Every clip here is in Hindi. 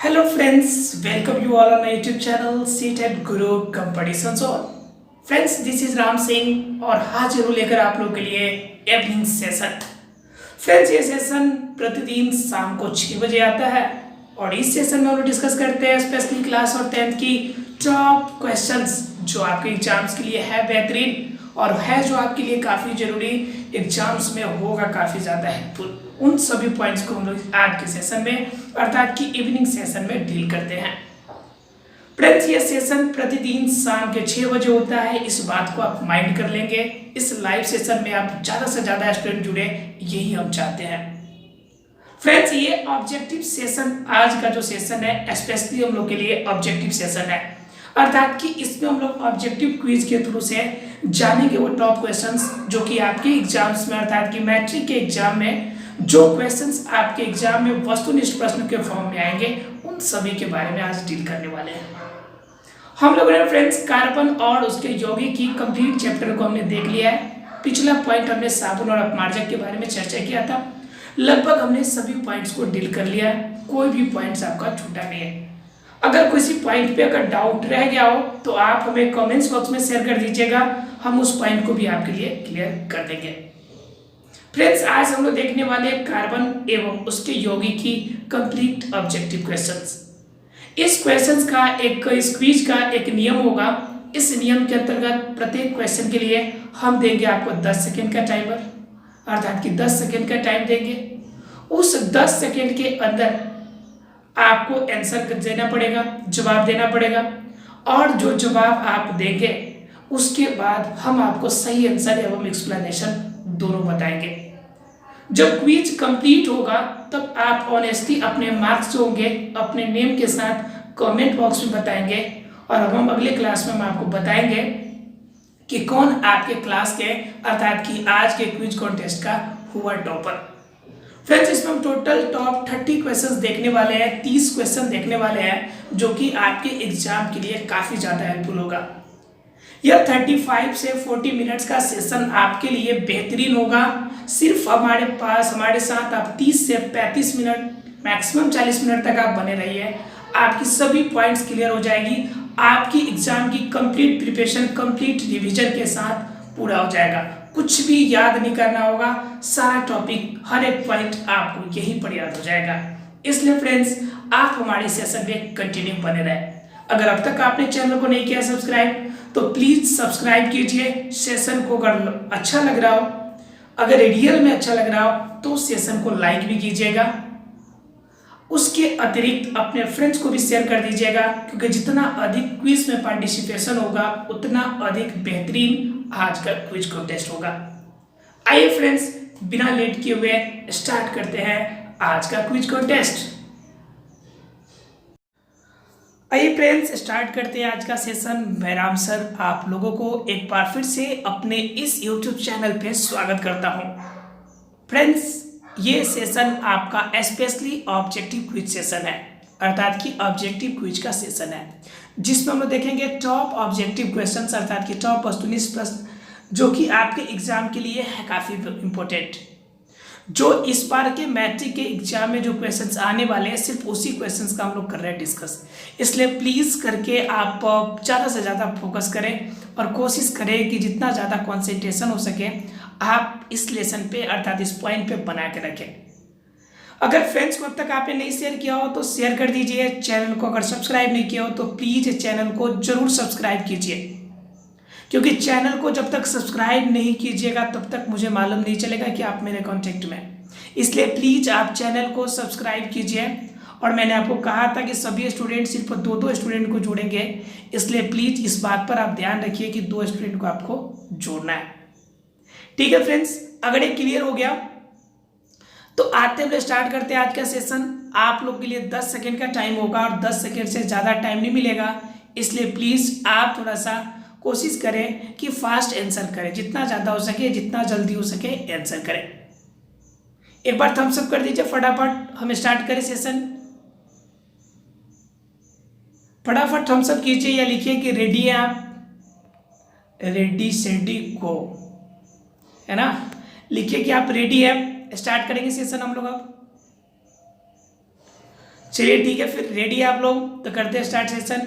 Hello friends, welcome you all on my YouTube channel CTET Guru Competition Zone। Friends this is Ram Singh और हाजिर हूँ लेकर आप लोगों के लिए इवनिंग सेशन। फ्रेंड्स ये सेशन प्रतिदिन शाम को 6 बजे आता है और इस सेशन में हम लोग डिस्कस करते हैं स्पेशली क्लास और 10th की टॉप क्वेश्चंस जो आपके एग्जाम्स के लिए है बेहतरीन और है जो आपके लिए काफ़ी जरूरी एग्जाम्स में होगा काफ़ी ज़्यादा हेल्पफुल। उन सभी पॉइंट्स को हम लोग आज के सेशन में अर्थात की इवनिंग सेशन में डील करते हैं। फ्रेंड्स ये सेशन प्रतिदिन शाम के 6 बजे होता है, इस बात को आप माइंड कर लेंगे। इस लाइव सेशन में आप ज़्यादा से ज़्यादा स्टूडेंट जुड़े, यही हम चाहते हैं। फ्रेंड्स ये ऑब्जेक्टिव सेशन आज का जो सेशन है स्पेशली हम लोग के लिए ऑब्जेक्टिव सेशन है, अर्थात कि इसमें हम लोग ऑब्जेक्टिव क्विज के थ्रू से जानेंगे वो टॉप क्वेश्चंस जो कि आपके एग्जाम्स में अर्थात कि मैट्रिक के एग्जाम में जो क्वेश्चंस आपके एग्जाम में वस्तुनिष्ठ प्रश्न के फॉर्म में आएंगे उन सभी के बारे में आज डील करने वाले हैं। हम लोगों ने फ्रेंड्स कार्बन और उसके यौगिक की कंप्लीट चैप्टर को हमने देख लिया है। पिछला पॉइंट हमने साबुन और अपमार्जक के बारे में चर्चा किया था। लगभग हमने सभी पॉइंट्स को डील कर लिया है, कोई भी पॉइंट्स आपका छूटा नहीं है। अगर किसी पॉइंट पे अगर डाउट रह गया हो तो आप हमें कमेंट्स बॉक्स में शेयर कर दीजिएगा, हम उस पॉइंट को भी आपके लिए क्लियर कर देंगे। फ्रेंड्स आज हम लोग देखने वाले कार्बन एवं उसके यौगिक की कंप्लीट ऑब्जेक्टिव क्वेश्चंस। इस क्वेश्चंस का इस क्विज का एक नियम होगा। इस नियम के अंतर्गत प्रत्येक क्वेश्चन के लिए हम देंगे आपको 10 सेकेंड का टाइमर, अर्थात कि 10 सेकेंड का टाइम देंगे। उस 10 सेकेंड के अंदर आपको आंसर देना पड़ेगा, जवाब देना पड़ेगा और जो जवाब आप देंगे उसके बाद हम आपको सही आंसर एवं एक्सप्लेनेशन दोनों बताएंगे। जब क्विज कंप्लीट होगा तब आप ऑनेस्टली अपने मार्क्स जो होंगे अपने नेम के साथ कमेंट बॉक्स में बताएंगे और हम अगले क्लास में हम आपको बताएंगे कि कौन आपके क्लास के अर्थात कि आज के क्विज कॉन्टेस्ट का हुआ टॉपर। फ्रेंड्स इसमें हम टोटल टॉप 30 क्वेश्चंस देखने वाले हैं, 30 क्वेश्चन देखने वाले हैं जो कि आपके एग्जाम के लिए काफ़ी ज़्यादा हेल्पफुल होगा। यह 35 से 40 मिनट्स का सेशन आपके लिए बेहतरीन होगा। सिर्फ हमारे साथ आप 30 से 35 मिनट मैक्सिमम 40 मिनट तक आप बने रहिए, आपकी सभी पॉइंट्स क्लियर हो जाएगी। आपकी एग्जाम की कंप्लीट प्रिपरेशन कंप्लीट रिविजन के साथ पूरा हो जाएगा। कुछ भी याद नहीं करना होगा, सारा टॉपिक हर एक पॉइंट आपको यहीं पर याद हो जाएगा। इसलिए फ्रेंड्स आप हमारे सेशन में कंटिन्यू बने रहें। अगर अब तक आपने चैनल को नहीं किया सब्सक्राइब तो प्लीज सब्सक्राइब कीजिए। सेशन को अगर अच्छा लग रहा हो, अगर रियल में अच्छा लग रहा हो तो सेशन को लाइक भी कीजिएगा। उसके अतिरिक्त अपने फ्रेंड्स को भी शेयर कर दीजिएगा, क्योंकि जितना अधिक क्विज में पार्टिसिपेशन होगा उतना अधिक बेहतरीन आज का क्विज कॉन्टेस्ट होगा। आइए फ्रेंड्स बिना लेट किए हुए स्टार्ट करते हैं आज का क्विज कॉन्टेस्ट। आइए फ्रेंड्स स्टार्ट करते हैं आज का सेशन। मैं राम सर आप लोगों को एक बार फिर से अपने इस YouTube चैनल पे स्वागत करता हूं। फ्रेंड्स ये सेशन आपका स्पेशली ऑब्जेक्टिव क्विज सेशन है, अर्थात कि ऑब्जेक्टिव क्विज का सेशन है जिसमें हम देखेंगे टॉप ऑब्जेक्टिव क्वेश्चंस अर्थात कि टॉप वस्तुनिष्ठ प्रश्न जो कि आपके एग्जाम के लिए है काफ़ी इम्पोर्टेंट। जो इस बार के मैट्रिक के एग्जाम में जो क्वेश्चंस आने वाले हैं सिर्फ उसी क्वेश्चंस का हम लोग कर रहे हैं डिस्कस। इसलिए प्लीज़ करके आप ज़्यादा से ज़्यादा फोकस करें और कोशिश करें कि जितना ज़्यादा कंसंट्रेशन हो सके आप इस लेसन पे अर्थात इस पॉइंट पे बना के रखें। अगर फ्रेंड्स को अब तक आपने नहीं शेयर किया हो तो शेयर कर दीजिए। चैनल को अगर सब्सक्राइब नहीं किया हो तो प्लीज़ चैनल को जरूर सब्सक्राइब कीजिए, क्योंकि चैनल को जब तक सब्सक्राइब नहीं कीजिएगा तब तक मुझे मालूम नहीं चलेगा कि आप मेरे कांटेक्ट में। इसलिए प्लीज़ आप चैनल को सब्सक्राइब कीजिए। और मैंने आपको कहा था कि सभी स्टूडेंट सिर्फ 2-2 स्टूडेंट को जोड़ेंगे, इसलिए प्लीज़ इस बात पर आप ध्यान रखिए कि 2 स्टूडेंट को आपको जोड़ना है। ठीक है फ्रेंड्स, अगर ये क्लियर हो गया तो आते हुए स्टार्ट करते हैं आज का सेशन। आप लोग के लिए 10 सेकेंड का टाइम होगा और 10 सेकेंड से ज़्यादा टाइम नहीं मिलेगा, इसलिए प्लीज़ आप थोड़ा सा कोशिश करें कि फास्ट आंसर करें, जितना ज़्यादा हो सके जितना जल्दी हो सके आंसर करें। एक बार थम्स अप कर दीजिए फटाफट, हम स्टार्ट करें सेशन। फटाफट थम्स अप कीजिए या लिखिए कि रेडी है आप, रेडी सेडी गो, है ना। लिखिए कि आप रेडी है, स्टार्ट करेंगे सेशन हम लोग अब। चलिए ठीक है, फिर रेडी है आप लोग तो करते हैं start session.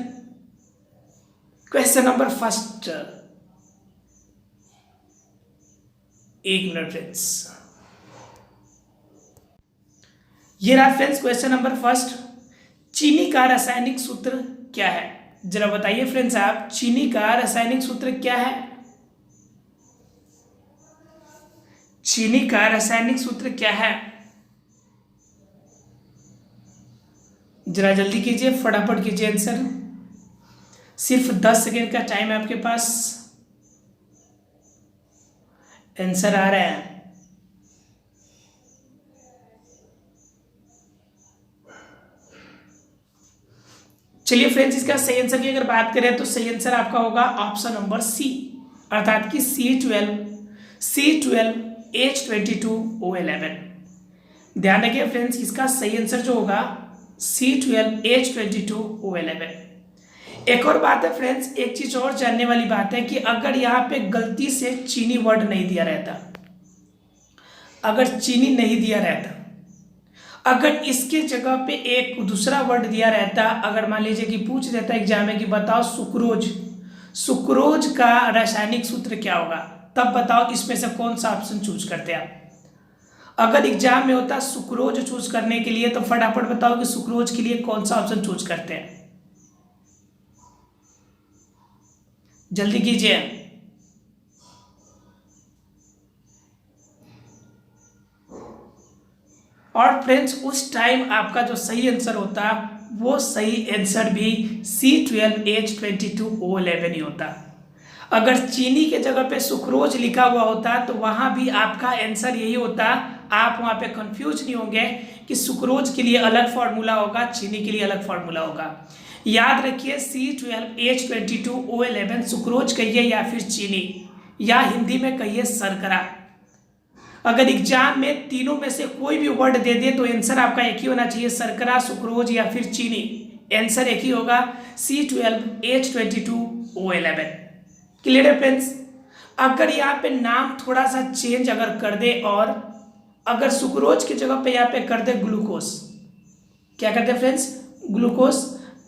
Question number first, 1 minute friends. ये रहा फ्रेंड्स क्वेश्चन नंबर फर्स्ट, चीनी का रासायनिक सूत्र क्या है? जरा बताइए फ्रेंड्स आप, चीनी का रासायनिक सूत्र क्या है? चीनी का रासायनिक सूत्र क्या है? जरा जल्दी कीजिए, फटाफट कीजिए आंसर। सिर्फ 10 सेकेंड का टाइम है आपके पास। आंसर आ रहा है। चलिए फ्रेंड्स, इसका सही आंसर की अगर बात करें तो सही आंसर आपका होगा ऑप्शन नंबर सी, अर्थात कि C12H22O11। ध्यान रखिए फ्रेंड्स, इसका सही आंसर जो होगा C12H22O11। एक और बात है फ्रेंड्स, एक चीज और जानने वाली बात है कि अगर यहाँ पे गलती से चीनी वर्ड नहीं दिया रहता, अगर चीनी नहीं दिया रहता, अगर इसके जगह पे एक दूसरा वर्ड दिया रहता, अगर मान लीजिए कि पूछ देता एग्जाम में कि बताओ सुक्रोज, सुक्रोज का रासायनिक सूत्र क्या होगा, तब बताओ इसमें से कौन सा ऑप्शन चूज करते हैं आप? अगर एग्जाम में होता सुक्रोज चूज करने के लिए तो फटाफट बताओ कि सुक्रोज के लिए कौन सा ऑप्शन चूज करते हैं, जल्दी कीजिए। और फ्रेंड्स उस टाइम आपका जो सही आंसर होता वो सही आंसर भी C12H22O11 ही होता। अगर चीनी के जगह पे सुक्रोज लिखा हुआ होता तो वहां भी आपका आंसर यही होता। आप वहां पे कंफ्यूज नहीं होंगे कि सुक्रोज के लिए अलग फॉर्मूला होगा, चीनी के लिए अलग फॉर्मूला होगा। याद रखिए C12H22O11 सुक्रोज कहिए या फिर चीनी, या हिंदी में कहिए शर्करा। अगर एग्जाम में तीनों में से कोई भी वर्ड दे दे तो आंसर आपका एक ही होना चाहिए, शर्करा, सुक्रोज या फिर चीनी। आंसर एक ही होगा C12H22O11। क्लियर है फ्रेंड्स? अगर यहाँ पे नाम थोड़ा सा चेंज अगर कर दे और अगर सुक्रोज की जगह पे यहाँ पे कर दे ग्लूकोज, क्या करते हैं फ्रेंड्स, ग्लूकोज,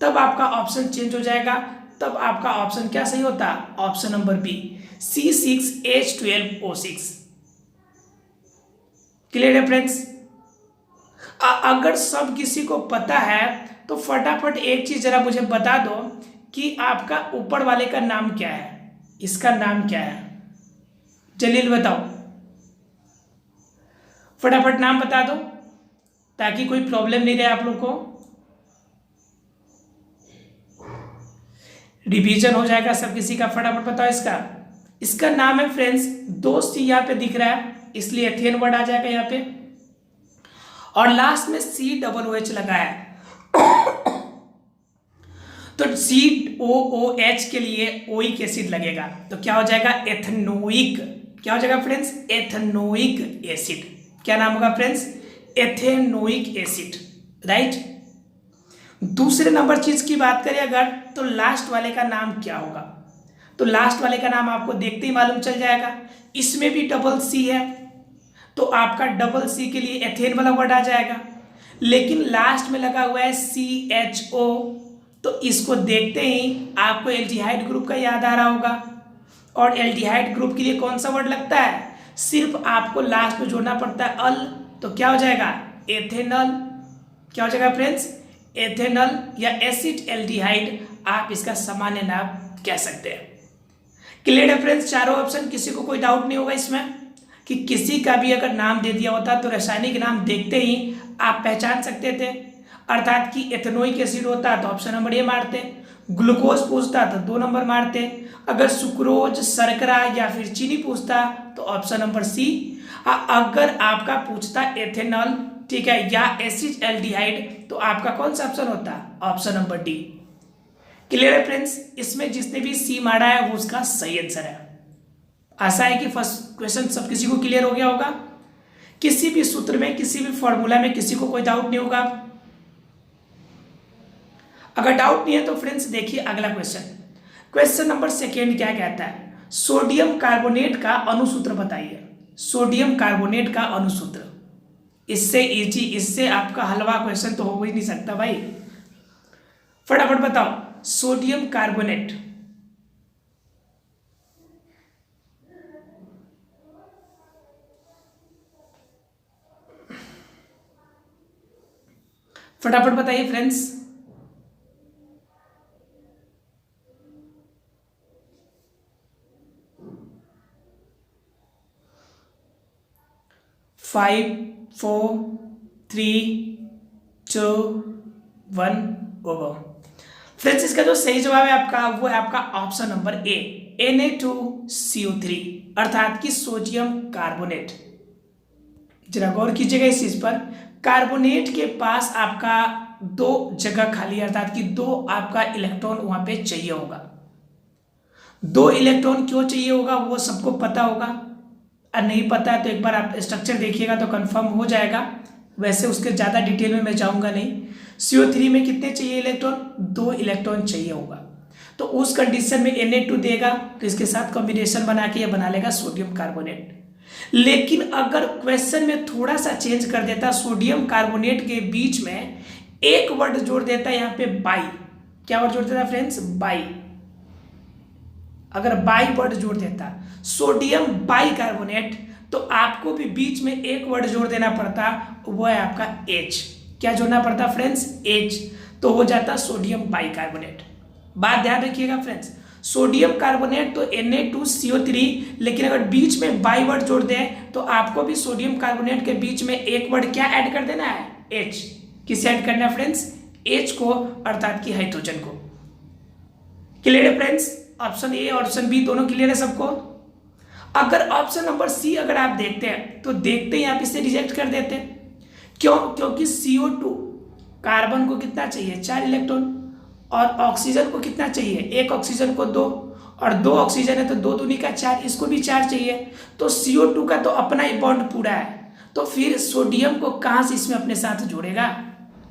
तब आपका ऑप्शन चेंज हो जाएगा। तब आपका ऑप्शन क्या सही होता? Option number B, C6H12O6। Clear है फ्रेंड्स? अगर सब किसी को पता है तो फटाफट एक चीज जरा मुझे बता दो कि आपका ऊपर वाले का नाम क्या है, इसका नाम क्या है, जलील बताओ, फटाफट नाम बता दो ताकि कोई प्रॉब्लम नहीं रहे आप लोग को। रिवीजन हो जाएगा सब किसी का, फटाफट बताओ इसका। इसका नाम है फ्रेंड्स, दोस्त यहाँ पे दिख रहा है इसलिए एथेन वर्ड आ जाएगा यहाँ पे, और लास्ट में COOH लगा है तो COOH के लिए ओइक एसिड लगेगा तो क्या हो जाएगा? एथेनोइक। क्या हो जाएगा फ्रेंड्स? Ethanoic acid. क्या नाम होगा फ्रेंड्स? Ethanoic acid, right. दूसरे नंबर चीज की बात करें अगर, तो लास्ट वाले का नाम क्या होगा? तो लास्ट वाले का नाम आपको देखते ही मालूम चल जाएगा। इसमें भी डबल C है तो आपका डबल C के लिए एथेन वाला वर्ड आ जाएगा, लेकिन लास्ट में लगा हुआ है CHO तो इसको देखते ही आपको एल्डिहाइड ग्रुप का याद आ रहा होगा। और एल्डिहाइड ग्रुप के लिए कौन सा वर्ड लगता है? सिर्फ आपको लास्ट में जोड़ना पड़ता है अल, तो क्या हो जाएगा? एथेनल। क्या हो जाएगा फ्रेंड्स? एथेनल या एसिड एल्डिहाइड, आप इसका सामान्य नाम कह सकते हैं। क्लियर है फ्रेंड्स? चारों ऑप्शन, किसी को कोई डाउट नहीं होगा इसमें कि किसी का भी अगर नाम दे दिया होता तो रासायनिक नाम देखते ही आप पहचान सकते थे, अर्थात कि एथेनोइक एसिड होता तो ऑप्शन नंबर ए मारते, ग्लूकोज पूछता तो 2 नंबर मारते, अगर सुक्रोज, शर्करा या फिर चीनी पूछता तो ऑप्शन नंबर सी, अगर आपका पूछता एथेनॉल, ठीक है, या एसिड एल्डिहाइड तो आपका कौन सा ऑप्शन होता? Option number D. क्लियर है फ्रेंड्स? इसमें जिसने भी सी मारा है वो उसका सही आंसर है। आशा है कि फर्स्ट क्वेश्चन सब किसी को क्लियर हो गया होगा। किसी भी सूत्र में, किसी भी फॉर्मूला में किसी को कोई डाउट नहीं होगा। अगर डाउट नहीं है तो फ्रेंड्स देखिए अगला क्वेश्चन। क्वेश्चन नंबर 2 क्या कहता है? सोडियम कार्बोनेट का अणुसूत्र बताइए। सोडियम कार्बोनेट का अणुसूत्र इससे इजी, इससे आपका हलवा क्वेश्चन तो हो ही नहीं सकता भाई। फटाफट बताओ, सोडियम कार्बोनेट। फटाफट बताइए friends. Five, four, three, two, one, over. Friends इसका जो सही जवाब है आपका वो है आपका ऑप्शन नंबर ए, Na2CO3 अर्थात कि सोडियम कार्बोनेट। जरा गौर कीजिएगा इस चीज पर, कार्बोनेट के पास आपका दो जगह खाली अर्थात कि दो आपका इलेक्ट्रॉन वहां पे चाहिए होगा। दो इलेक्ट्रॉन क्यों चाहिए होगा वो सबको पता होगा, और नहीं पता है तो एक बार आप स्ट्रक्चर देखिएगा तो कंफर्म हो जाएगा। वैसे उसके ज़्यादा डिटेल में मैं जाऊंगा नहीं। CO3 में कितने चाहिए इलेक्ट्रॉन, दो इलेक्ट्रॉन चाहिए होगा। तो उस कंडीशन में Na2 देगा तो इसके साथ कॉम्बिनेशन बना के ये बना लेगा सोडियम कार्बोनेट। लेकिन अगर क्वेश्चन में थोड़ा सा चेंज कर देता, सोडियम कार्बोनेट के बीच में एक वर्ड जोड़ देता यहाँ पे बाई। क्या वर्ड जोड़ देता फ्रेंड्स, बाई। अगर बाई वर्ड जोड़ देता सोडियम बाई कार्बोनेट तो आपको भी बीच में एक वर्ड जोड़ देना पड़ता, वो है आपका H। क्या जोड़ना पड़ता फ्रेंड्स, H। तो हो जाता सोडियम बाई कार्बोनेट। बात ध्यान रखिएगा फ्रेंड्स, सोडियम कार्बोनेट तो Na2CO3, लेकिन अगर बीच में बाई वर्ड जोड़ दें तो आपको भी सोडियम कार्बोनेट के बीच में एक वर्ड क्या ऐड कर देना है, H। किसे ऐड करना है फ्रेंड्स, H को, अर्थात कि हाइड्रोजन को। क्लियर है फ्रेंड्स, ऑप्शन ए और ऑप्शन बी दोनों क्लियर है सबको। अगर ऑप्शन नंबर सी अगर आप देखते हैं तो देखते ही आप इसे रिजेक्ट कर देते हैं। क्यों, क्योंकि CO2 कार्बन को कितना चाहिए, 4 इलेक्ट्रॉन, और ऑक्सीजन को कितना चाहिए, एक ऑक्सीजन को 2, और 2 ऑक्सीजन है तो 2 दूनी का 4, इसको भी 4 चाहिए। तो CO2 का तो अपना ही बॉन्ड पूरा है, तो फिर सोडियम को कहाँ से इसमें अपने साथ जोड़ेगा,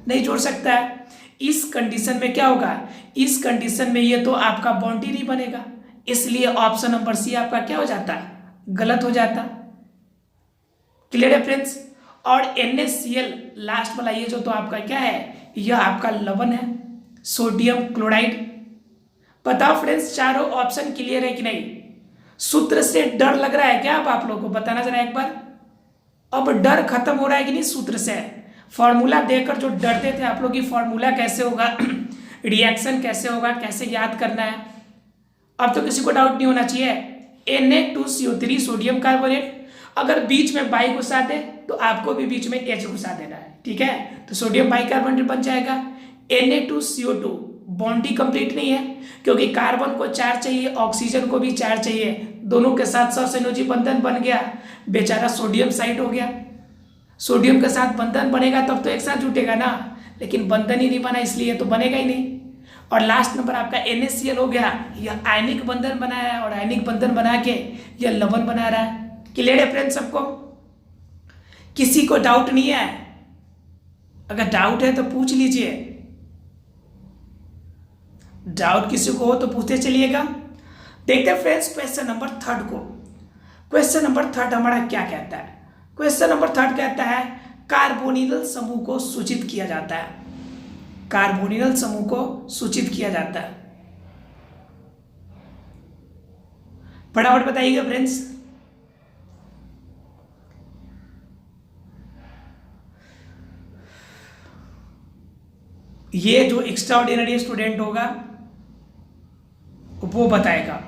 नहीं जोड़ सकता है। इस कंडीशन में क्या होगा, इस कंडीशन में ये तो आपका बॉन्ड ही नहीं बनेगा, इसलिए ऑप्शन नंबर सी आपका क्या हो जाता है, गलत हो जाता। क्लियर है फ्रेंड्स। और NaCl लास्ट वाला ये जो तो आपका क्या है, यह आपका लवण है, सोडियम क्लोराइड। बताओ फ्रेंड्स चारों ऑप्शन क्लियर है कि नहीं, सूत्र से डर लग रहा है क्या आप लोगों को, बताना जरा एक बार। अब डर खत्म हो रहा है कि नहीं सूत्र से, फॉर्मूला देकर जो डरते थे आप लोग की फॉर्मूला कैसे होगा रिएक्शन कैसे होगा, कैसे याद करना है, अब तो किसी को डाउट नहीं होना चाहिए। Na2CO3 सोडियम कार्बोनेट, अगर बीच में बाई घुसा दे तो आपको भी बीच में H घुसा देना है, ठीक है। तो सोडियम बाई कार्बोनेट बन जाएगा। Na2CO2 बॉन्ड ही कंप्लीट नहीं है, क्योंकि कार्बन को 4 चाहिए, ऑक्सीजन को भी 4 चाहिए, दोनों के साथ सहसंयोजी बंधन बन गया, बेचारा सोडियम साइड हो गया। सोडियम के साथ बंधन बनेगा तब तो एक साथ जुटेगा ना, लेकिन बंधन ही नहीं बना इसलिए तो बनेगा ही नहीं। और लास्ट नंबर आपका NaCl हो गया, यह आयनिक बंधन बनाया है और आयनिक बंधन बना के यह लवण बना रहा है। क्लियर है फ्रेंड्स सबको, किसी को डाउट नहीं है, अगर डाउट है तो पूछ लीजिए, डाउट किसी को हो तो पूछते चलिएगा। देखते हैं फ्रेंड्स क्वेश्चन नंबर 3 को। क्वेश्चन नंबर 3 हमारा क्या कहता है, क्वेश्चन नंबर 3 कहता है कार्बोनिल समूह को सूचित किया जाता है, कार्बोनिल समूह को सूचित किया जाता है। फटाफट बताइएगा फ्रेंड्स। ये जो एक्स्ट्राऑर्डिनरी स्टूडेंट होगा वो बताएगा,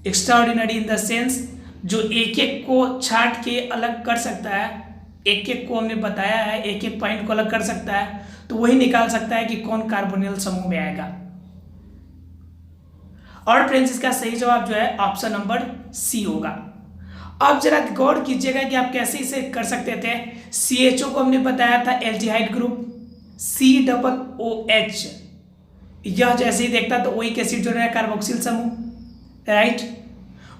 एक्स्ट्राऑर्डिनरी इन द सेंस जो एक एक को छांट के अलग कर सकता है, एक एक को हमने बताया है, एक एक पॉइंट को अलग कर सकता है, तो वही निकाल सकता है कि कौन कार्बोनिल समूह में आएगा। और फ्रेंड्स इसका सही जवाब जो है ऑप्शन नंबर सी होगा। अब जरा गौर कीजिएगा कि आप कैसे इसे कर सकते थे। CHO को हमने बताया था एल्डिहाइड ग्रुप, COOH, यह जैसे ही देखता तो वही एसिड जो है कार्बोक्सिल समूह, राइट।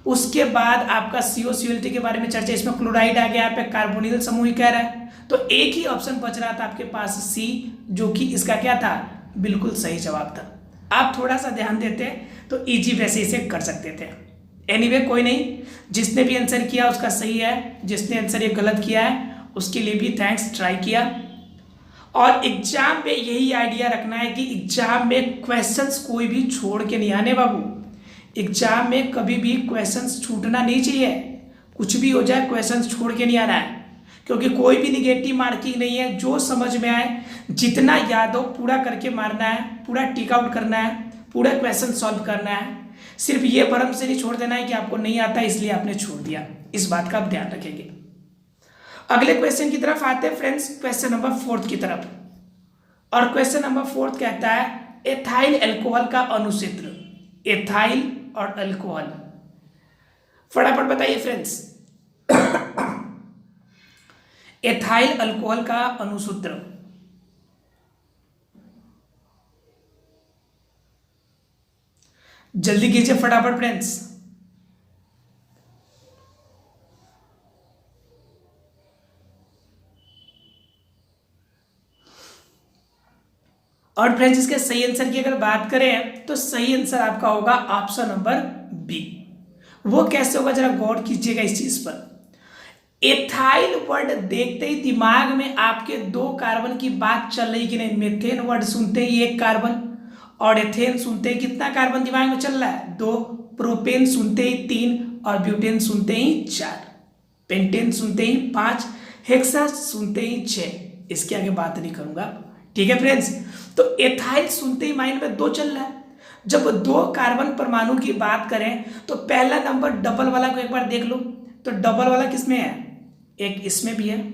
उसके बाद आपका COCl के बारे में चर्चा, इसमें क्लोराइड आ गया, यहाँ पे कार्बोनिल समूह ही कह रहा है, तो एक ही ऑप्शन बच रहा था आपके पास C, जो कि इसका क्या था, बिल्कुल सही जवाब था। आप थोड़ा सा ध्यान देते तो इजी वैसे इसे कर सकते थे। एनीवे कोई नहीं, जिसने भी आंसर किया उसका सही है, जिसने आंसर ये गलत किया है उसके लिए भी थैंक्स, ट्राई किया। और एग्जाम में यही आइडिया रखना है कि एग्जाम में क्वेश्चंस कोई भी छोड़ के नहीं आने बाबू। एग्जाम में कभी भी क्वेश्चंस छूटना नहीं चाहिए, कुछ भी हो जाए क्वेश्चंस छोड़ के नहीं आना है, क्योंकि कोई भी निगेटिव मार्किंग नहीं है। जो समझ में आए जितना याद हो पूरा करके मारना है, पूरा टिक आउट करना है, पूरा क्वेश्चन सॉल्व करना है। सिर्फ ये भरम से नहीं छोड़ देना है कि आपको नहीं आता इसलिए आपने छोड़ दिया, इस बात का आप ध्यान रखेंगे। अगले क्वेश्चन की तरफ आते हैं फ्रेंड्स, क्वेश्चन नंबर 4 की तरफ। और क्वेश्चन नंबर 4 कहता है एथाइल अल्कोहल का अणुसूत्र। एथाइल और अल्कोहल, फटाफट बताइए फ्रेंड्स। एथाइल अल्कोहल का अणुसूत्र, जल्दी कीजिए फटाफट फ्रेंड्स। और फ्रेंड्स इसके सही आंसर की अगर बात करें तो सही आंसर आपका होगा ऑप्शन नंबर बी। वो कैसे होगा जरा गौर कीजिएगा इस चीज पर। एथाइल वर्ड देखते ही दिमाग में आपके 2 कार्बन की बात चल रही कि नहीं। मेथेन वर्ड सुनते ही 1 कार्बन, और एथेन सुनते ही कितना कार्बन दिमाग में चल रहा है 2, प्रोपेन सुनते ही 3, और ब्यूटेन सुनते ही 4, पेंटेन सुनते ही 5, हेक्सा सुनते ही 6। इसके आगे बात नहीं करूंगा, ठीक है फ्रेंड्स। तो एथाइल सुनते ही माइंड में 2 चल रहा है। जब 2 कार्बन परमाणु की बात करें तो पहला नंबर डबल वाला को एक बार देख लो, तो डबल वाला किसमें है, एक इसमें भी है,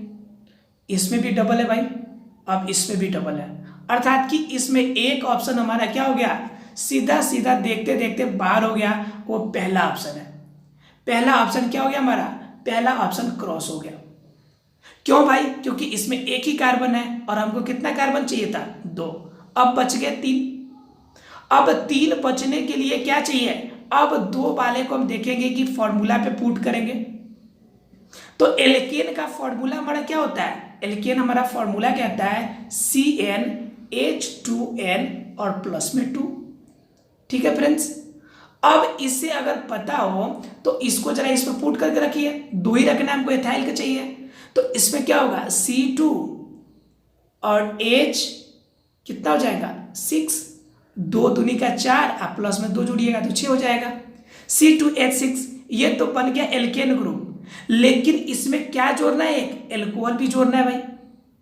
इसमें भी डबल है भाई, अब इसमें भी डबल है, अर्थात कि इसमें एक ऑप्शन हमारा क्या हो गया, सीधा सीधा देखते देखते बाहर हो गया, वो पहला ऑप्शन है। पहला ऑप्शन क्या हो गया हमारा, पहला ऑप्शन क्रॉस हो गया। क्यों भाई, क्योंकि इसमें एक ही कार्बन है और हमको कितना कार्बन चाहिए था 2, अब बच गए 3। अब 3 बचने के लिए क्या चाहिए, अब 2 वाले को हम देखेंगे कि फॉर्मूला पे पुट करेंगे। तो एल्केन का फॉर्मूला हमारा क्या होता है, एल्केन हमारा फॉर्मूला कहता है CnH2n और प्लस में 2, ठीक है फ्रेंड्स। अब इससे अगर पता हो तो इसको जरा इस पर पुट करके रखिए, 2 ही रखना हमको, एथाइल का चाहिए। तो इसमें क्या होगा C2 और H कितना हो जाएगा 6, 2 दूनी का 4, आप प्लस में 2 जोड़िएगा तो 6 हो जाएगा, C2H6। ये तो बन गया एल्केन ग्रुप। लेकिन इसमें क्या जोड़ना है, एक एल्कोहल भी जोड़ना है भाई।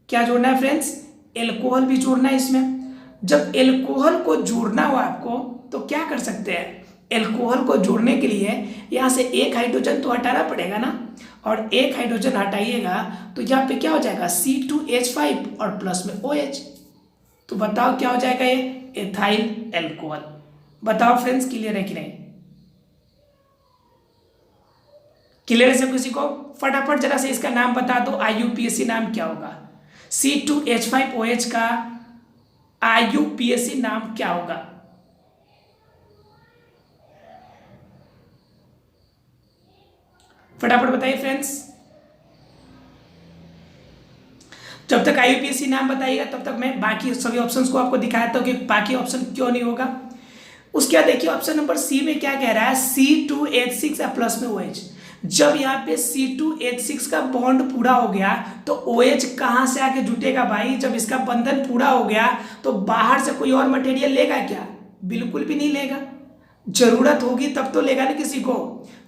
क्या जोड़ना है फ्रेंड्स, एल्कोहल भी जोड़ना है इसमें। जब एल्कोहल को जोड़ना हो आपको तो क्या कर सकते हैं, एल्कोहल को जोड़ने के लिए यहाँ से एक हाइड्रोजन तो हटाना पड़ेगा ना, और एक हाइड्रोजन हटाइएगा तो यहाँ पे क्या हो जाएगा C2H5 और प्लस में OH। तो बताओ क्या हो जाएगा, ये एथाइल एल्कोहल। बताओ फ्रेंड्स क्लियर है कि नहीं, क्लियर है सब किसी को, फटाफट जरा से इसका नाम बता दो, IUPAC नाम क्या होगा, C2H5OH का IUPAC नाम क्या होगा। फटाफट बताइए फ्रेंड्स। जब तक IUPAC नाम बताइएगा तब तक मैं बाकी सभी ऑप्शंस को आपको दिखाता हूं कि बाकी ऑप्शन क्यों नहीं होगा। उसके बाद देखिए ऑप्शन नंबर सी में क्या कह रहा है, C2H6 प्लस में OH। जब यहाँ पे C2H6 का बॉन्ड पूरा हो गया तो OH कहाँ से आके जुटेगा भाई, जब इसका बंधन पूरा हो गया तो बाहर से कोई और मटेरियल लेगा क्या, बिल्कुल भी नहीं लेगा। जरूरत होगी तब तो लेगा ना किसी को,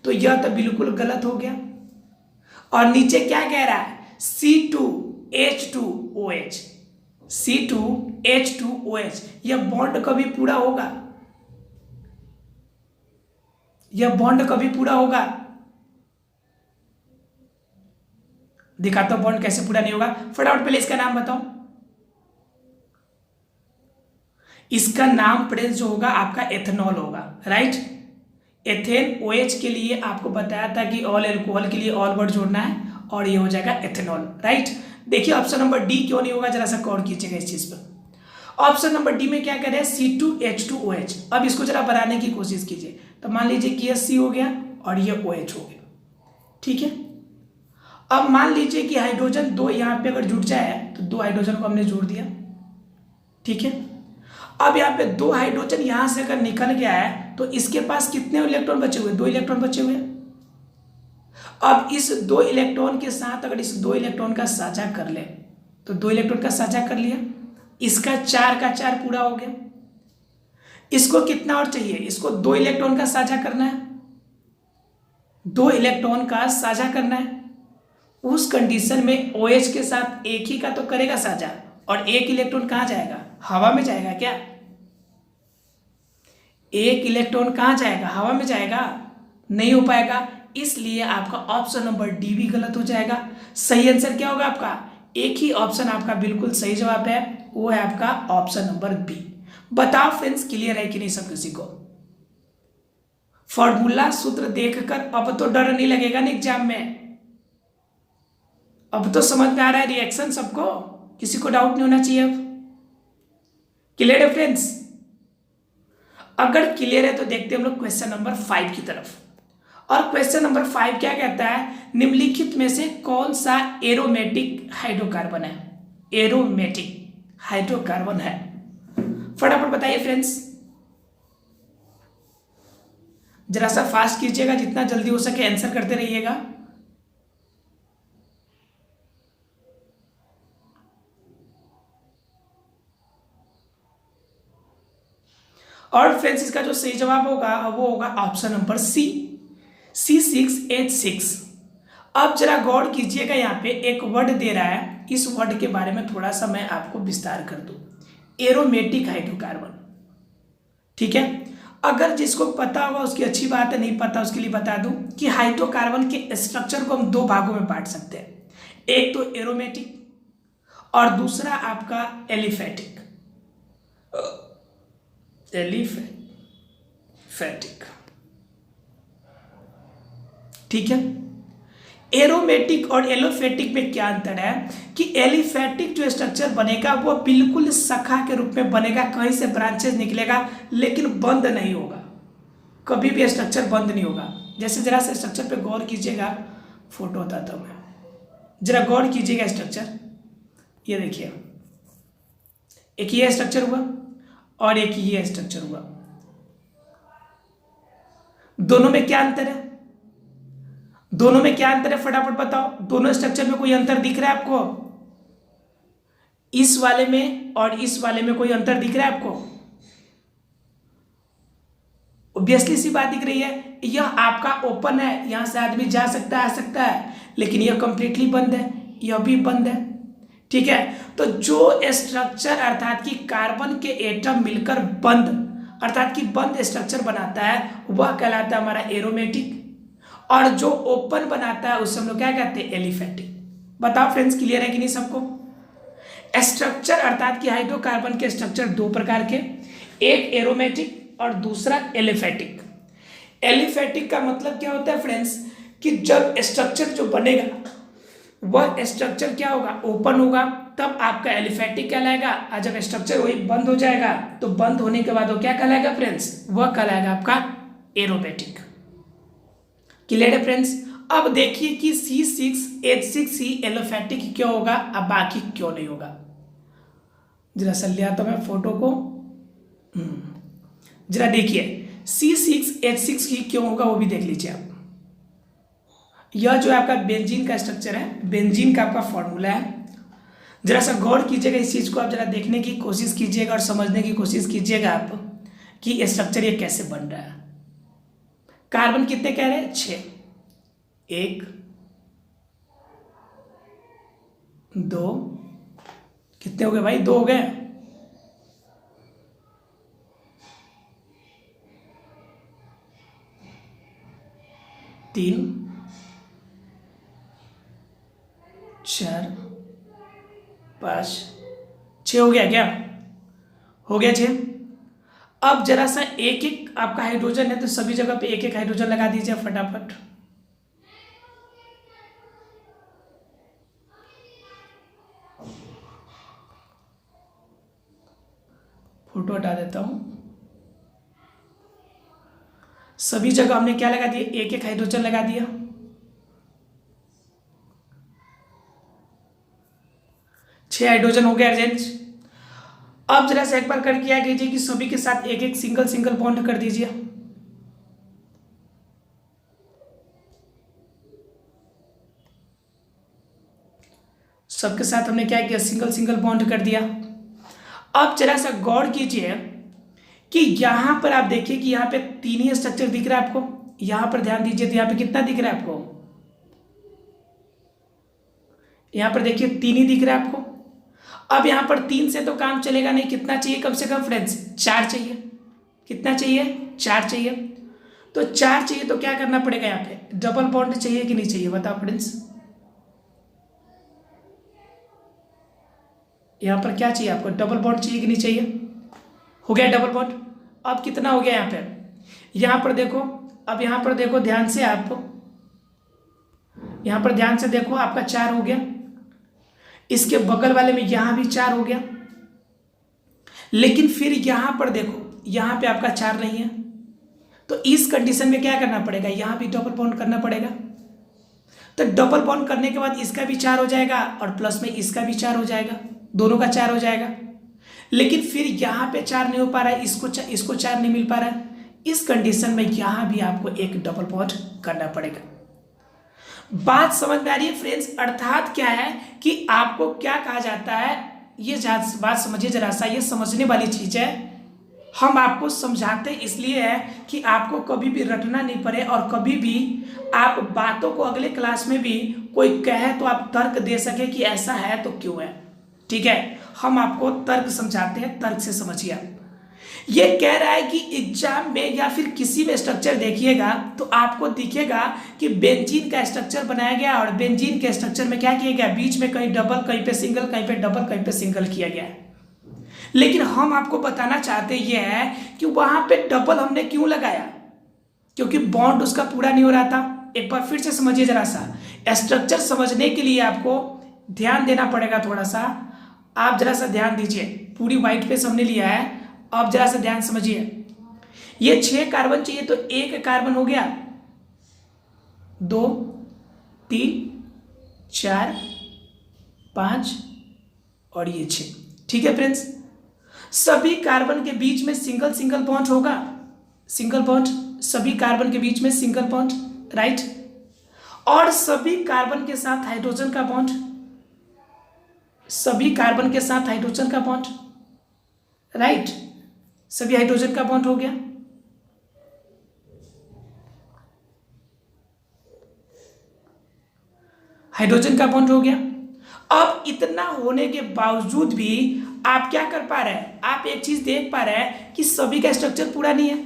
तो यह तो बिल्कुल गलत हो गया। और नीचे क्या कह रहा है, C2H2OH, C2H2OH, यह बॉन्ड कभी पूरा होगा, यह बॉन्ड कभी पूरा होगा, दिखाता हूं बॉन्ड कैसे पूरा नहीं होगा। फटाफट पहले इसका नाम बताओ। इसका नाम फ्रेंड्स जो होगा आपका एथेनॉल होगा, राइट। एथेन OH के लिए आपको बताया था कि ऑल एल्कोहल के लिए ऑल वर्ड जोड़ना है और ये हो जाएगा एथेनॉल, राइट। देखिए ऑप्शन नंबर डी क्यों नहीं होगा, जरा सा गौर कीजिएगा इस चीज पर। ऑप्शन नंबर डी में क्या कह रहे हैं, C2H2OH। अब इसको जरा बनाने की कोशिश कीजिए, तो मान लीजिए कि यह C हो गया और ये OH हो गया, ठीक है। अब मान लीजिए कि हाइड्रोजन 2 यहाँ पे अगर जुड़ जाए तो 2 हाइड्रोजन को हमने जोड़ दिया, ठीक है। अब यहाँ पे 2 हाइड्रोजन यहाँ से अगर निकल गया है तो इसके पास कितने इलेक्ट्रॉन बचे हुए? 2 इलेक्ट्रॉन बचे हुए। अब इस 2 इलेक्ट्रॉन के साथ अगर इस 2 इलेक्ट्रॉन का साझा कर ले, तो 2 इलेक्ट्रॉन का साझा कर लिया, इसका 4 का 4 पूरा हो गया। इसको कितना और चाहिए? इसको 2 इलेक्ट्रॉन का साझा करना है, 2 इलेक्ट्रॉन का साझा करना है। उस कंडीशन में OH के साथ एक ही का तो करेगा साझा, और एक इलेक्ट्रॉन कहां जाएगा? हवा में जाएगा क्या? एक इलेक्ट्रॉन कहां जाएगा? हवा में जाएगा? नहीं हो पाएगा, इसलिए आपका ऑप्शन नंबर डी भी गलत हो जाएगा। सही आंसर क्या होगा आपका? एक ही ऑप्शन आपका बिल्कुल सही जवाब है, वो है आपका ऑप्शन नंबर बी। बताओ फ्रेंड्स, क्लियर है कि नहीं सब किसी को? फॉर्मूला सूत्र देखकर अब तो डर नहीं लगेगा ना एग्जाम में, अब तो समझ में आ रहा है रिएक्शन सबको, किसी को डाउट नहीं होना चाहिए। अब क्लियर है फ्रेंड्स? अगर क्लियर है तो देखते हैं हम लोग क्वेश्चन नंबर 5 की तरफ। और क्वेश्चन नंबर 5 क्या कहता है? निम्नलिखित में से कौन सा एरोमेटिक हाइड्रोकार्बन है? एरोमेटिक हाइड्रोकार्बन है, फटाफट बताइए फ्रेंड्स। जरा सा फास्ट कीजिएगा, जितना जल्दी हो सके आंसर करते रहिएगा। और फ्रेंड्स इसका जो सही जवाब होगा वो होगा ऑप्शन नंबर सी, C6H6। अब जरा गौर कीजिएगा, यहाँ पे एक वर्ड दे रहा है, इस वर्ड के बारे में थोड़ा सा मैं आपको विस्तार कर दूं। एरोमेटिक हाइड्रोकार्बन, ठीक है। अगर जिसको पता होगा उसकी अच्छी बात है, नहीं पता उसके लिए बता दूं कि हाइड्रोकार्बन के स्ट्रक्चर को हम 2 भागों में बांट सकते हैं, एक तो एरोमेटिक और दूसरा आपका एलिफेटिक। एलिफेटिक, ठीक है। एरोमेटिक और एलोफेटिक में क्या अंतर है कि एलिफेटिक जो स्ट्रक्चर बनेगा वो बिल्कुल शाखा के रूप में बनेगा, कहीं से ब्रांचेस निकलेगा लेकिन बंद नहीं होगा, कभी भी स्ट्रक्चर बंद नहीं होगा। जैसे जरा से स्ट्रक्चर पे गौर कीजिएगा, फोटो बताता हूं मैं, जरा गौर कीजिएगा स्ट्रक्चर। ये देखिए, एक ये स्ट्रक्चर हुआ और एक ये स्ट्रक्चर हुआ, दोनों में क्या अंतर है? दोनों में क्या अंतर है फटाफट बताओ। दोनों स्ट्रक्चर में कोई अंतर दिख रहा है आपको? इस वाले में और इस वाले में कोई अंतर दिख रहा है आपको? ऑब्वियसली सी बात दिख रही है। यह आपका ओपन है, यहां से आदमी जा सकता है, आ सकता है, लेकिन यह कंप्लीटली बंद है, यह भी बंद है, ठीक है। तो जो स्ट्रक्चर अर्थात कि कार्बन के एटम मिलकर बंद अर्थात कि बंद स्ट्रक्चर बनाता है वह कहलाता है हमारा एरोमेटिक, और जो ओपन बनाता है उसे हम लोग क्या कहते हैं? एलिफेटिक। बताओ फ्रेंड्स, क्लियर है कि नहीं सबको? स्ट्रक्चर अर्थात कि हाइड्रोकार्बन के स्ट्रक्चर 2 प्रकार के, एक एरोमेटिक और दूसरा एलिफेटिक। एलिफेटिक का मतलब क्या होता है फ्रेंड्स कि जब स्ट्रक्चर जो बनेगा वह स्ट्रक्चर क्या होगा? ओपन होगा, तब आपका एलिफेटिक कहलाएगा। और जब स्ट्रक्चर वही बंद हो जाएगा तो बंद होने के बाद वो क्या कहलाएगा फ्रेंड्स? वह कहलाएगा आपका एरोमेटिक। क्लियर है फ्रेंड्स? अब देखिए कि C6H6 ही एलोफेटिक क्यों होगा, अब बाकी क्यों नहीं होगा। जरा सा लिया तो मैं फोटो को, जरा देखिए C6H6 ही क्यों होगा वो भी देख लीजिए आप। यह जो आपका बेंजीन का स्ट्रक्चर है, बेंजीन का आपका फॉर्मूला है। जरा सा गौर कीजिएगा इस चीज को, आप जरा देखने की कोशिश कीजिएगा और समझने की कोशिश कीजिएगा आप कि स्ट्रक्चर ये कैसे बन रहा है। कार्बन कितने कह रहे हैं? 6, 1 2, कितने हो गए भाई? 2 हो गए। तीन, 4, 5, 6 हो गया क्या? हो गया 6। अब जरा सा एक एक आपका हाइड्रोजन है तो सभी जगह पे एक एक हाइड्रोजन लगा दीजिए फटाफट। फोटो हटा देता हूं। सभी जगह हमने क्या लगा दिया? एक एक हाइड्रोजन लगा दिया। छह हाइड्रोजन हो गया अर्जेंट। अब जरा से एक बार कर किया कीजिए कि सभी के साथ एक एक सिंगल सिंगल बॉन्ड कर दीजिए। सबके साथ हमने क्या किया, सिंगल सिंगल बॉन्ड कर दिया। अब जरा सा गौर कीजिए कि यहां पर आप देखिए कि यहां पे तीन ही स्ट्रक्चर दिख रहा है आपको। यहां पर ध्यान दीजिए तो यहां पे कितना दिख रहा है आपको, यहां पर देखिए तीन ही दिख रहा है आपको। अब यहां पर तीन से तो काम चलेगा नहीं, कितना चाहिए कम से कम फ्रेंड्स, चार चाहिए। कितना चाहिए, चार चाहिए। तो चार चाहिए तो क्या करना पड़ेगा, यहां पे डबल बॉन्ड चाहिए कि नहीं चाहिए, बताओ फ्रेंड्स। यहां पर क्या चाहिए आपको, डबल बॉन्ड चाहिए कि नहीं चाहिए। हो गया डबल बॉन्ड। अब कितना हो गया यहां पे, यहां पर देखो, अब यहां पर देखो ध्यान से, आपको यहां पर ध्यान से देखो, आपका चार हो गया। इसके बगल वाले में यहां भी चार हो गया, लेकिन फिर यहां पर देखो, यहां पे आपका चार नहीं है। तो इस कंडीशन में क्या करना पड़ेगा, यहां भी डबल बॉन्ड करना पड़ेगा। तो डबल बॉन्ड करने के बाद इसका भी चार हो जाएगा और प्लस में इसका भी चार हो जाएगा, दोनों का चार हो जाएगा। लेकिन फिर यहां पे चार नहीं हो पा रहा है, इसको चार नहीं मिल पा रहा है। इस कंडीशन में यहां भी आपको एक डबल बॉन्ड करना पड़ेगा। बात समझ में आ रही है फ्रेंड्स। अर्थात क्या है कि आपको क्या कहा जाता है, ये बात समझिए जरा सा, ये समझने वाली चीज है। हम आपको समझाते इसलिए है कि आपको कभी भी रटना नहीं पड़े, और कभी भी आप बातों को अगले क्लास में भी कोई कहे तो आप तर्क दे सके कि ऐसा है तो क्यों है। ठीक है, हम आपको तर्क समझाते हैं, तर्क से समझिए आप। ये कह रहा है कि एग्जाम में या फिर किसी में स्ट्रक्चर देखिएगा तो आपको दिखेगा कि बेंजीन का स्ट्रक्चर बनाया गया, और बेंजीन के स्ट्रक्चर में क्या किया गया, बीच में कहीं डबल, कहीं पे सिंगल, कहीं पे डबल, कहीं पे सिंगल किया गया है। लेकिन हम आपको बताना चाहते ये है कि वहां पे डबल हमने क्यों लगाया, क्योंकि बॉन्ड उसका पूरा नहीं हो रहा था। एक बार फिर से समझिए जरा सा, स्ट्रक्चर समझने के लिए आपको ध्यान देना पड़ेगा थोड़ा सा। आप जरा सा ध्यान दीजिए, पूरी व्हाइट पेज हमने लिया है, आप जरा सा ध्यान समझिए। ये 6 कार्बन चाहिए तो एक कार्बन हो गया, 2 3 4 5 और ये 6। ठीक है फ्रेंड्स, सभी कार्बन के बीच में सिंगल सिंगल बॉन्ड होगा, सिंगल बॉन्ड, सभी कार्बन के बीच में सिंगल बॉन्ड, राइट। और सभी कार्बन के साथ हाइड्रोजन का बॉन्ड, सभी कार्बन के साथ हाइड्रोजन का बॉन्ड, राइट। सभी हाइड्रोजन का बॉन्ड हो गया। हाइड्रोजन का बॉन्ड हो गया। अब इतना होने के बावजूद भी आप क्या कर पा रहे हैं, आप एक चीज देख पा रहे हैं कि सभी का स्ट्रक्चर पूरा नहीं है।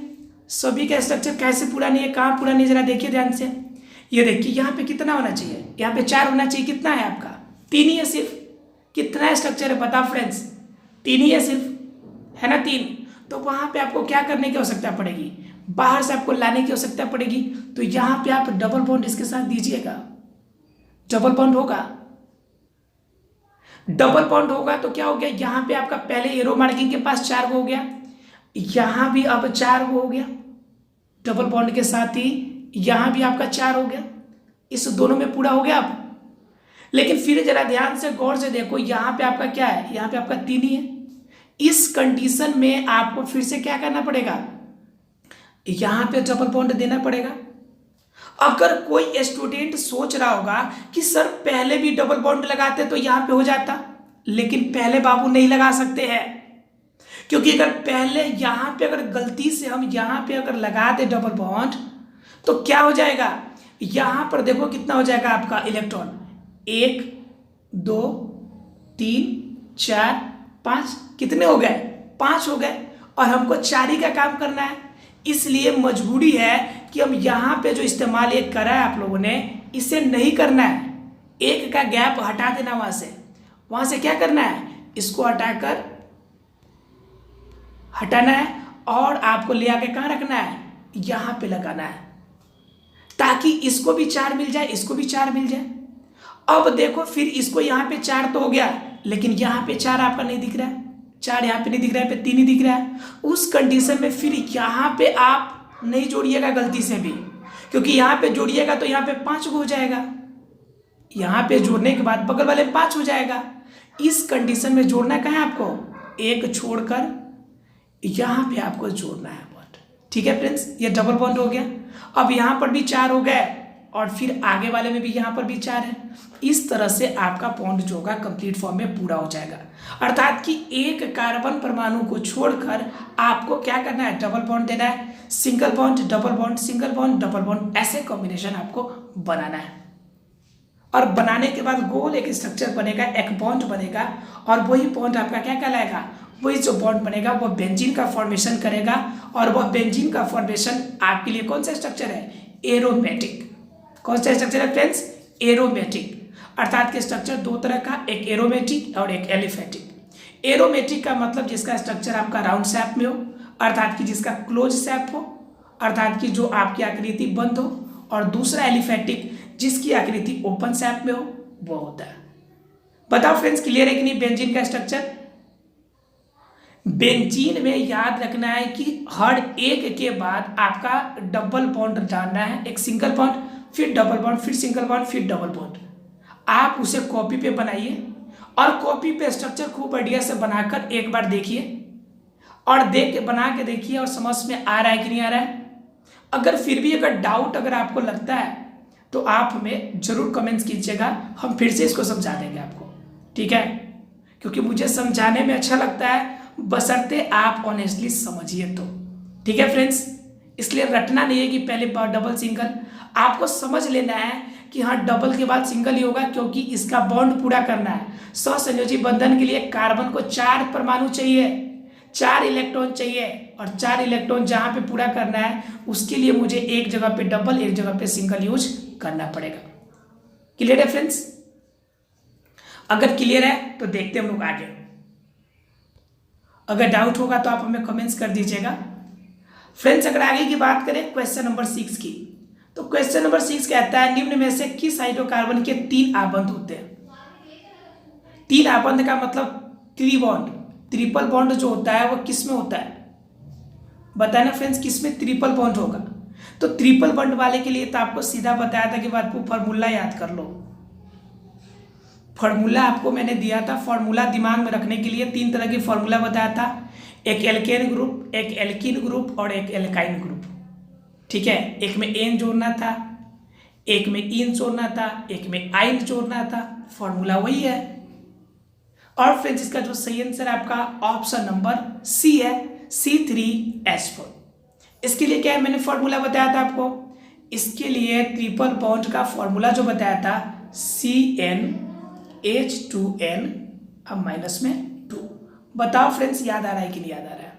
सभी का स्ट्रक्चर कैसे पूरा नहीं है, कहां पूरा नहीं, जरा देखिए ध्यान से। ये देखिए यहां पे कितना होना चाहिए, यहां पे 4 होना चाहिए, कितना है आपका, 3 ही है सिर्फ। कितना स्ट्रक्चर है बताओ फ्रेंड्स, 3 ही है सिर्फ, है ना, 3। तो वहां पे आपको क्या करने की आवश्यकता पड़ेगी, बाहर से आपको लाने की आवश्यकता पड़ेगी। तो यहां पे आप डबल बॉन्ड इसके साथ दीजिएगा, डबल बॉन्ड होगा। डबल बॉन्ड होगा तो क्या हो गया, यहां पे आपका पहले एरो मार्किंग के पास 4 हो गया, यहां भी अब 4 हो गया, डबल बॉन्ड के साथ ही यहां भी आपका 4 हो गया, इस दोनों में पूरा हो गया अब। लेकिन फिर जरा ध्यान से गौर से देखो, यहां पे आपका क्या है, यहां पे आपका 3 ही है। इस कंडीशन में आपको फिर से क्या करना पड़ेगा, यहां पे डबल बॉन्ड देना पड़ेगा। अगर कोई स्टूडेंट सोच रहा होगा कि सर पहले भी डबल बॉन्ड लगाते तो यहां पे हो जाता, लेकिन पहले बाबू नहीं लगा सकते हैं, क्योंकि अगर पहले यहां पे अगर गलती से हम यहां पे अगर लगा दे डबल बॉन्ड तो क्या हो जाएगा, यहां पर देखो कितना हो जाएगा आपका इलेक्ट्रॉन, 1 2 3 4 5, कितने हो गए, 5 हो गए, और हमको 4 ही का काम करना है। इसलिए मजबूरी है कि हम यहां पे जो इस्तेमाल एक करा है आप लोगों ने, इसे नहीं करना है। 1 का गैप हटा देना, वहां से क्या करना है, इसको हटाकर हटाना है, और आपको ले आके कहां रखना है, यहां पे लगाना है, ताकि इसको भी 4 मिल जाए, इसको भी 4 मिल जाए। अब देखो फिर इसको यहां पे 4 तो हो गया, लेकिन यहां पे 4 आपका नहीं दिख रहा है, 4 यहां पे नहीं दिख रहा है, पे 3 ही दिख रहा है। उस कंडीशन में फिर यहां पे आप नहीं जोड़िएगा गलती से भी, क्योंकि यहां पे जोड़िएगा तो यहां पे 5 हो जाएगा, यहां पे जोड़ने के बाद बगल वाले 5 हो जाएगा। इस कंडीशन में जोड़ना कहाँ है आपको, 1 छोड़कर यहां पे आपको जोड़ना है बॉन्ड। ठीक है फ्रेंड्स, ये डबल बॉन्ड हो गया। अब यहां पर भी 4 हो गए, और फिर आगे वाले में भी यहाँ पर भी 4 है। इस तरह से आपका बॉन्ड जो होगा कंप्लीट फॉर्म में पूरा हो जाएगा। अर्थात कि एक कार्बन परमाणु को छोड़कर आपको क्या करना है, डबल बॉन्ड देना है, single bond double bond, single bond double bond, ऐसे कॉम्बिनेशन आपको बनाना है। और बनाने के बाद गोल एक स्ट्रक्चर बनेगा, एक बॉन्ड बनेगा, और वही बॉन्ड आपका क्या कहलाएगा, वही जो बॉन्ड बनेगा वो बेंजीन का फॉर्मेशन करेगा। और वह बेंजीन का फॉर्मेशन आपके लिए कौन सा स्ट्रक्चर है, एरोमेटिक। कौन सा स्ट्रक्चर है फ्रेंड्स, एरोमेटिक। अर्थात के स्ट्रक्चर दो तरह का, एक एरोमेटिक और एक एलिफेटिक। एरोमेटिक का मतलब जिसका स्ट्रक्चर आपका राउंड शेप में हो, अर्थात कि जिसका क्लोज शेप हो, अर्थात कि जो आपकी आकृति बंद हो। और दूसरा एलिफेटिक जिसकी आकृति ओपन शेप में हो, वो होता है। बताओ फ्रेंड्स क्लियर है कि नहीं बेंजीन का स्ट्रक्चर। बेंजीन में याद रखना है कि हर एक के बाद आपका डबल बॉन्ड डालना है, एक सिंगल बॉन्ड, फिर डबल बॉन्ड, फिर सिंगल बॉन्ड, फिर डबल बॉन्ड। आप उसे कॉपी पे बनाइए और कॉपी पे स्ट्रक्चर खूब बढ़िया से बनाकर एक बार देखिए, और बना के देखिए और समझ में आ रहा है कि नहीं आ रहा है। अगर फिर भी अगर डाउट अगर आपको लगता है तो आप हमें जरूर कमेंट्स कीजिएगा, हम फिर से इसको समझा देंगे आपको, ठीक है। क्योंकि मुझे समझाने में अच्छा लगता है, बशर्ते आप ऑनेस्टली समझिए तो, ठीक है फ्रेंड्स। इसलिए रटना नहीं है कि पहले डबल सिंगल, आपको समझ लेना है कि हाँ डबल के बाद सिंगल ही होगा, क्योंकि इसका बॉन्ड पूरा करना है। सहसंयोजी बंधन के लिए कार्बन को 4 परमाणु चाहिए, 4 इलेक्ट्रॉन चाहिए, और 4 इलेक्ट्रॉन जहां पे पूरा करना है उसके लिए मुझे एक जगह पे डबल, एक जगह पे सिंगल यूज करना पड़ेगा। क्लियर है फ्रेंड्स। अगर क्लियर है तो देखते हम लोग आगे। अगर डाउट होगा तो आप हमें कमेंट्स कर दीजिएगा फ्रेंड्स। अगर आगे की बात करें क्वेश्चन नंबर 6 की, तो क्वेश्चन नंबर 6 कहता है निम्न में से किस हाइड्रोकार्बन के 3 आबंध होते हैं। 3 आबंध का मतलब त्रिबॉन्ड, ट्रिपल बॉन्ड जो होता है वो किस में होता है, बताना फ्रेंड्स किस में ट्रिपल बॉन्ड होगा। तो ट्रिपल बॉन्ड वाले के लिए तो आपको सीधा बताया था कि आपको फार्मूला याद कर लो। फार्मूला आपको मैंने दिया था, फार्मूला दिमाग में रखने के लिए 3 तरह की फार्मूला बताया था, एक एल्केन ग्रुप, एक एल्कीन ग्रुप और एक एल्काइन ग्रुप, ठीक है। एक में एन जोड़ना था, एक में इन जोड़ना था, एक में आइन जोड़ना था, फार्मूला वही है। और फ्रेंड्स इसका जो सही आंसर आपका ऑप्शन नंबर सी है, C3H4। इसके लिए क्या है, मैंने फॉर्मूला बताया था आपको। इसके लिए ट्रिपल बॉन्ड का फॉर्मूला जो बताया था CnH2n, अब माइनस में 2। बताओ फ्रेंड्स याद आ रहा है कि नहीं याद आ रहा है।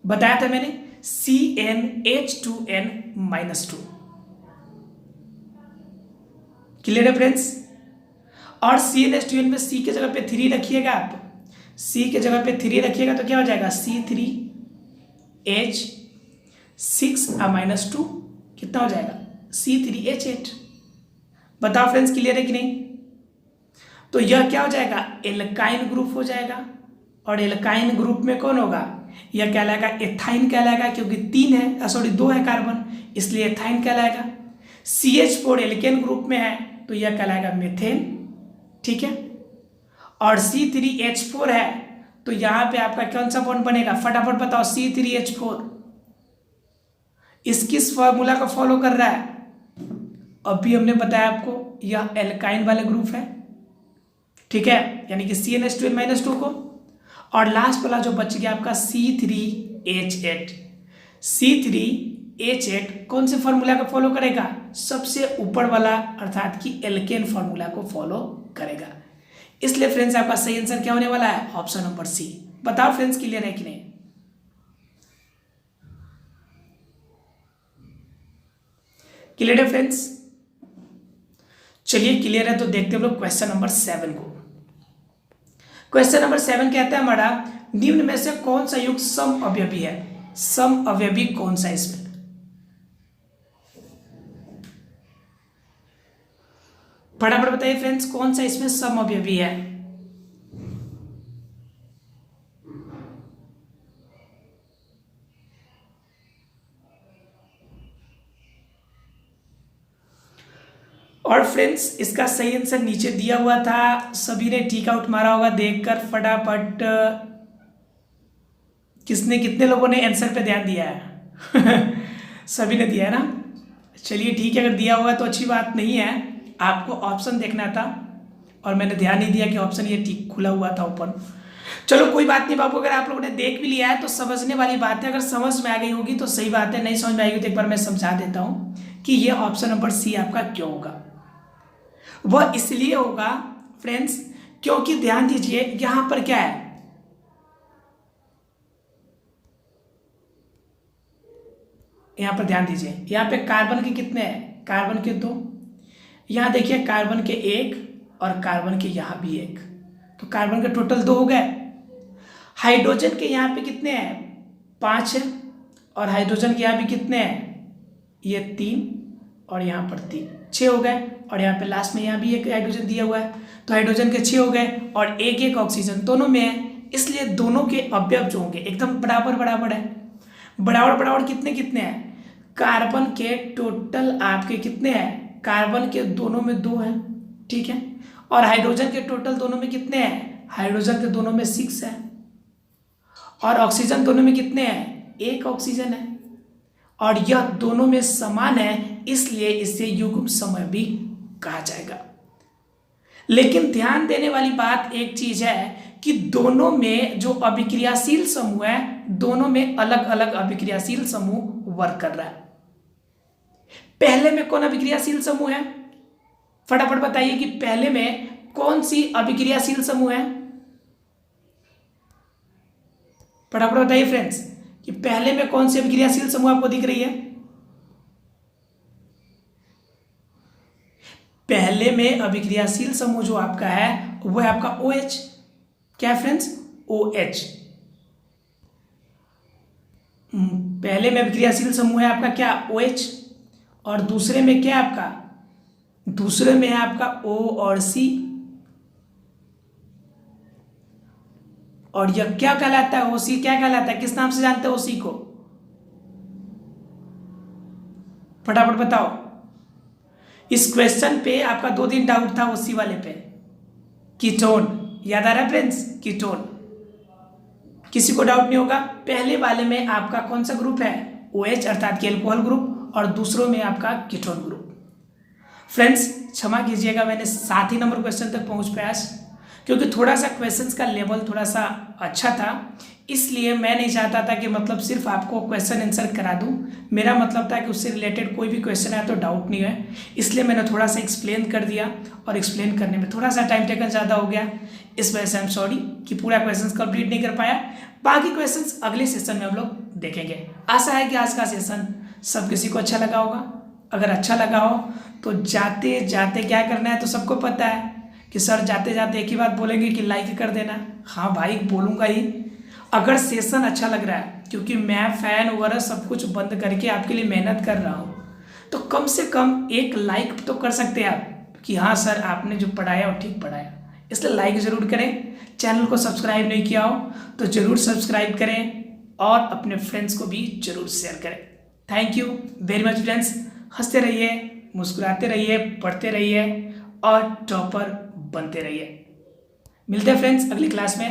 बताया था मैंने CnH2n-2। क्लियर है फ्रेंड्स। और CnH2n में C के जगह पे 3 रखिएगा, आप C के जगह पे 3 रखिएगा तो क्या हो जाएगा C3H6-2 कितना हो जाएगा C3H8। बताओ फ्रेंड्स क्लियर है कि नहीं। तो यह क्या हो जाएगा, एल्काइन ग्रुप हो जाएगा। और एल्काइन ग्रुप में कौन होगा, यह कहलाएगा एथाइन कहलाएगा, क्योंकि 3 है, सॉरी 2 है कार्बन, इसलिए एथाइन कहलाएगा। CH4 एल्केन ग्रुप में है तो यह कहलाएगा मीथेन, ठीक है। और C3H4 है तो यहां पे आपका कौन सा बॉन्ड बनेगा, फटाफट बताओ। C3H4 किस फॉर्मूला को फॉलो कर रहा है, अभी हमने बताया आपको, यह एल्काइन वाले ग्रुप है, ठीक है, यानी कि CnH2n-2 को। और लास्ट वाला जो बच गया आपका C3H8। C3H8 कौन से फॉर्मूला को फॉलो करेगा, सबसे ऊपर वाला, अर्थात कि एल्केन फॉर्मूला को फॉलो करेगा। इसलिए फ्रेंड्स आपका सही आंसर क्या होने वाला है, ऑप्शन नंबर सी। बताओ फ्रेंड्स क्लियर है कि नहीं। क्लियर है फ्रेंड्स। चलिए क्लियर है तो देखते हैं हम लोग क्वेश्चन नंबर 7 को। क्वेश्चन नंबर 7 कहता है हमारा निम्न में से कौन सा युग्म सम अवयवी है। सम अवयवी कौन सा इसमें, फटाफट बताइए फ्रेंड्स कौन सा इसमें सम अवयवी है। और फ्रेंड्स इसका सही आंसर नीचे दिया हुआ था, सभी ने टिक आउट मारा होगा देखकर फटाफट। कितने लोगों ने आंसर पे ध्यान दिया है सभी ने दिया है ना, चलिए ठीक है, अगर दिया हुआ तो अच्छी बात नहीं है। आपको ऑप्शन देखना था और मैंने ध्यान नहीं दिया कि ऑप्शन ये ठीक खुला हुआ था ओपन। चलो कोई बात नहीं बाबू, अगर आप लोगों ने देख भी लिया है तो समझने वाली बात है। अगर समझ में आ गई होगी तो सही बात है, नहीं समझ में आएगी तो एक बार मैं समझा देता हूँ कि ये ऑप्शन नंबर सी आपका क्यों होगा। वह इसलिए होगा फ्रेंड्स क्योंकि ध्यान दीजिए यहां पर क्या है, यहां पर ध्यान दीजिए, यहां पे कार्बन के कितने हैं, कार्बन के 2, यहां देखिए कार्बन के 1 और कार्बन के यहां भी 1, तो कार्बन के टोटल 2 हो गए। हाइड्रोजन के यहां पे कितने हैं, 5 है, और हाइड्रोजन के यहां भी कितने हैं, ये 3 और यहां पर 3, 6 हो गए। और यहाँ पे लास्ट में यहाँ भी एक हाइड्रोजन दिया हुआ है, तो हाइड्रोजन के 6 हो गए और एक एक ऑक्सीजन दोनों में है, इसलिए दोनों के अवयव जो होंगे एकदम बराबर बराबर है। बराबर बराबर कितने कितने हैं, कार्बन के टोटल आपके कितने हैं, कार्बन के दोनों में 2 है, ठीक है, और हाइड्रोजन के टोटल दोनों में कितने हैं, हाइड्रोजन के दोनों में 6 है, और ऑक्सीजन दोनों में कितने हैं, 1 ऑक्सीजन है, और यह दोनों में समान है, इसलिए इसे युग्म समय भी कहा जाएगा। लेकिन ध्यान देने वाली बात एक चीज है कि दोनों में जो अभिक्रियाशील समूह है, दोनों में अलग अलग अभिक्रियाशील समूह वर्क कर रहा है। पहले में कौन अभिक्रियाशील समूह है, फटाफट बताइए कि पहले में कौन सी अभिक्रियाशील समूह है, फटाफट बताइए फ्रेंड्स कि पहले में कौन सी अभिक्रियाशील समूह आपको दिख रही है। पहले में अभिक्रियाशील समूह जो आपका है वो है आपका OH, क्या है फ्रेंड्स, OH। पहले में अभिक्रियाशील समूह है आपका क्या, OH, और दूसरे में क्या है आपका, दूसरे में है आपका O और C, और यह क्या कहलाता है, OC क्या कहलाता है, किस नाम से जानते हैं OC को, फटाफट बताओ। इस क्वेश्चन पे आपका 2 दिन डाउट था OC वाले पे, कीटोन, याद आ रहा है फ्रेंड्स, कीटोन, किसी को डाउट नहीं होगा। पहले वाले में आपका कौन सा ग्रुप है, OH अर्थात कि अल्कोहल ग्रुप, और दूसरों में आपका कीटोन ग्रुप। फ्रेंड्स क्षमा कीजिएगा मैंने 7 ही नंबर क्वेश्चन तक पहुंच पाया, क्योंकि थोड़ा सा क्वेश्चंस का लेवल थोड़ा सा अच्छा था, इसलिए मैं नहीं चाहता था कि मतलब सिर्फ आपको क्वेश्चन आंसर करा दूं। मेरा मतलब था कि उससे रिलेटेड कोई भी क्वेश्चन आया तो डाउट नहीं है, इसलिए मैंने थोड़ा सा एक्सप्लेन कर दिया, और एक्सप्लेन करने में थोड़ा सा टाइम टेकन ज़्यादा हो गया, इस वजह से आई एम सॉरी कि पूरा क्वेश्चन कंप्लीट नहीं कर पाया। बाकी क्वेश्चन अगले सेशन में हम लोग देखेंगे। आशा है कि आज का सेशन सब किसी को अच्छा लगा होगा। अगर अच्छा लगा हो तो जाते जाते क्या करना है, तो सबको पता है कि सर जाते जाते एक ही बात बोलेंगे कि लाइक कर देना। हाँ भाई बोलूँगा ही। अगर सेशन अच्छा लग रहा है, क्योंकि मैं फ़ैन वगैरह सब कुछ बंद करके आपके लिए मेहनत कर रहा हूँ, तो कम से कम एक लाइक तो कर सकते हैं आप कि हाँ सर आपने जो पढ़ाया वो ठीक पढ़ाया। इसलिए लाइक ज़रूर करें। चैनल को सब्सक्राइब नहीं किया हो तो ज़रूर सब्सक्राइब करें, और अपने फ्रेंड्स को भी ज़रूर शेयर करें। Thank you very much friends. हंसते रहिए, मुस्कुराते रहिए, पढ़ते रहिए और टॉपर बनते रहिए। मिलते हैं फ्रेंड्स अगली क्लास में।